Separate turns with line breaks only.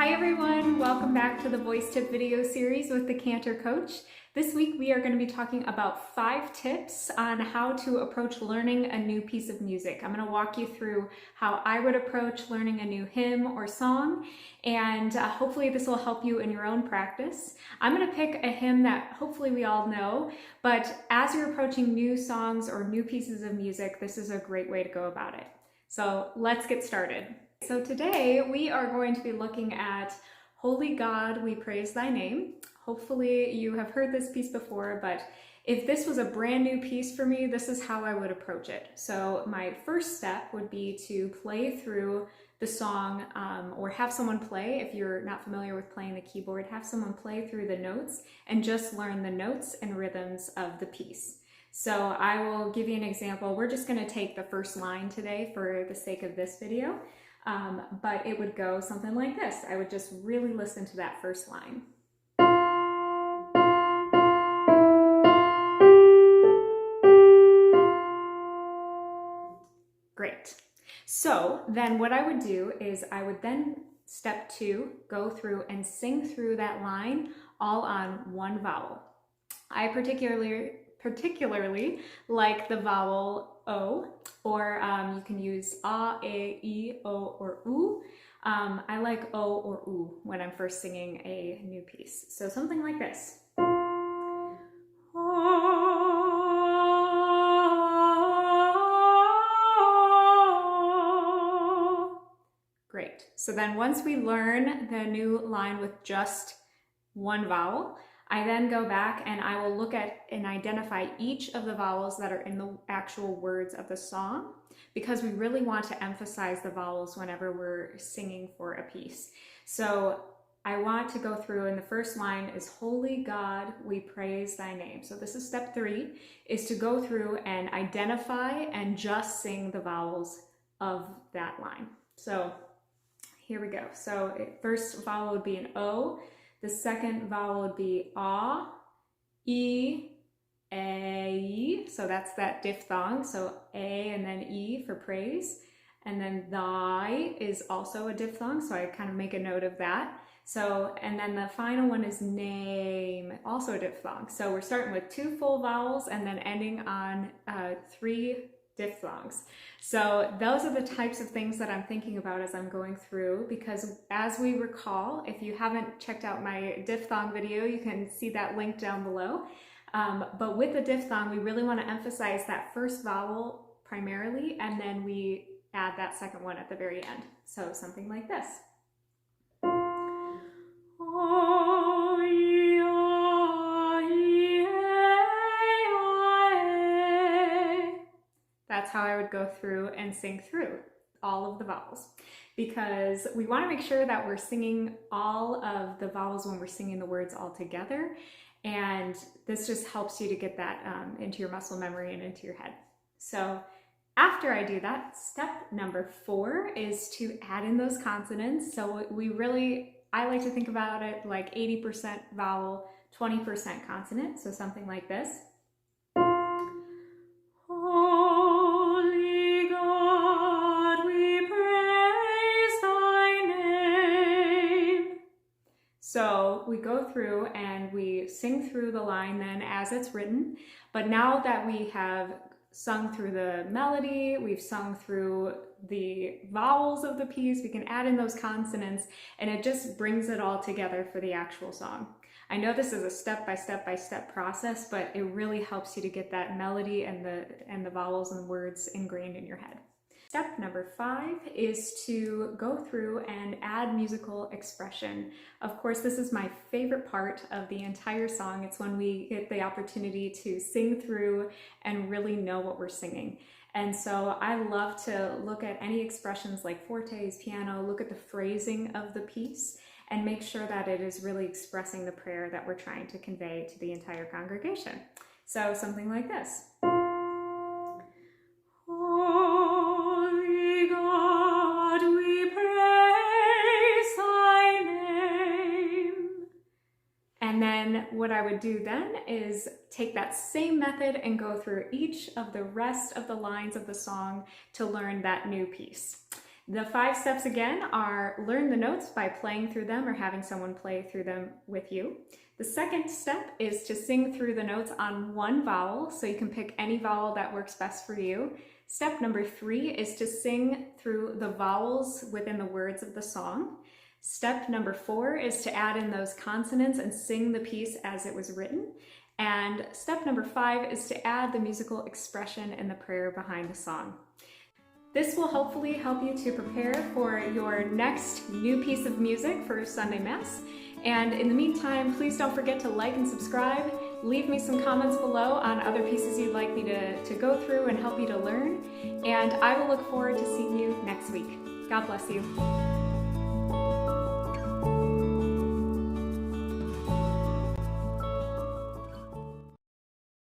Hi everyone, welcome back to the voice tip video series with the Cantor Coach. This week we are going to be talking about 5 tips on how to approach learning a new piece of music. I'm going to walk you through how I would approach learning a new hymn or song, and hopefully this will help you in your own practice. I'm going to pick a hymn that hopefully we all know, but as you're approaching new songs or new pieces of music, this is a great way to go about it. So let's get started. So today we are going to be looking at Holy God, We Praise Thy Name. Hopefully you have heard this piece before, but if this was a brand new piece for me, this is how I would approach it. So my first step would be to play through the song or have someone play. If you're not familiar with playing the keyboard, have someone play through the notes and just learn the notes and rhythms of the piece. So I will give you an example. We're just going to take the first line today for the sake of this video. But it would go something like this. I would just really listen to that first line. Great. So then what I would do is I would then, step 2, go through and sing through that line all on one vowel. I particularly like the vowel O, or you can use A, E, O, or U. I like O or U when I'm first singing a new piece. So something like this. Great. So then once we learn the new line with just one vowel, I then go back and I will look at and identify each of the vowels that are in the actual words of the song, because we really want to emphasize the vowels whenever we're singing for a piece. So I want to go through, and the first line is Holy God, we praise thy name. So this is step 3, is to go through and identify and just sing the vowels of that line. So here we go. So first vowel would be an O. The second vowel would be A, E, A. So that's that diphthong. So A and then E for praise. And then thy is also a diphthong. So I kind of make a note of that. So, and then the final one is name, also a diphthong. So we're starting with 2 full vowels and then ending on 3 diphthongs. So those are the types of things that I'm thinking about as I'm going through, because as we recall, if you haven't checked out my diphthong video, you can see that link down below. But with the diphthong, we really want to emphasize that first vowel primarily, and then we add that second one at the very end. So something like this. That's how I would go through and sing through all of the vowels, because we want to make sure that we're singing all of the vowels when we're singing the words all together, and this just helps you to get that into your muscle memory and into your head. So after I do that, step number 4 is to add in those consonants. So I like to think about it like 80% vowel, 20% consonant, so something like this. So we go through and we sing through the line then as it's written, but now that we have sung through the melody, we've sung through the vowels of the piece, we can add in those consonants, and it just brings it all together for the actual song. I know this is a step-by-step process, but it really helps you to get that melody and the vowels and words ingrained in your head. Step number 5 is to go through and add musical expression. Of course, this is my favorite part of the entire song. It's when we get the opportunity to sing through and really know what we're singing. And so I love to look at any expressions like fortes, piano, look at the phrasing of the piece, and make sure that it is really expressing the prayer that we're trying to convey to the entire congregation. So something like this. And then what I would do then is take that same method and go through each of the rest of the lines of the song to learn that new piece. The 5 steps again are learn the notes by playing through them or having someone play through them with you. The second step is to sing through the notes on one vowel, so you can pick any vowel that works best for you. Step number 3 is to sing through the vowels within the words of the song. Step number 4 is to add in those consonants and sing the piece as it was written. And step number 5 is to add the musical expression and the prayer behind the song. This will hopefully help you to prepare for your next new piece of music for Sunday Mass. And in the meantime, please don't forget to like and subscribe. Leave me some comments below on other pieces you'd like me to go through and help you to learn. And I will look forward to seeing you next week. God bless you.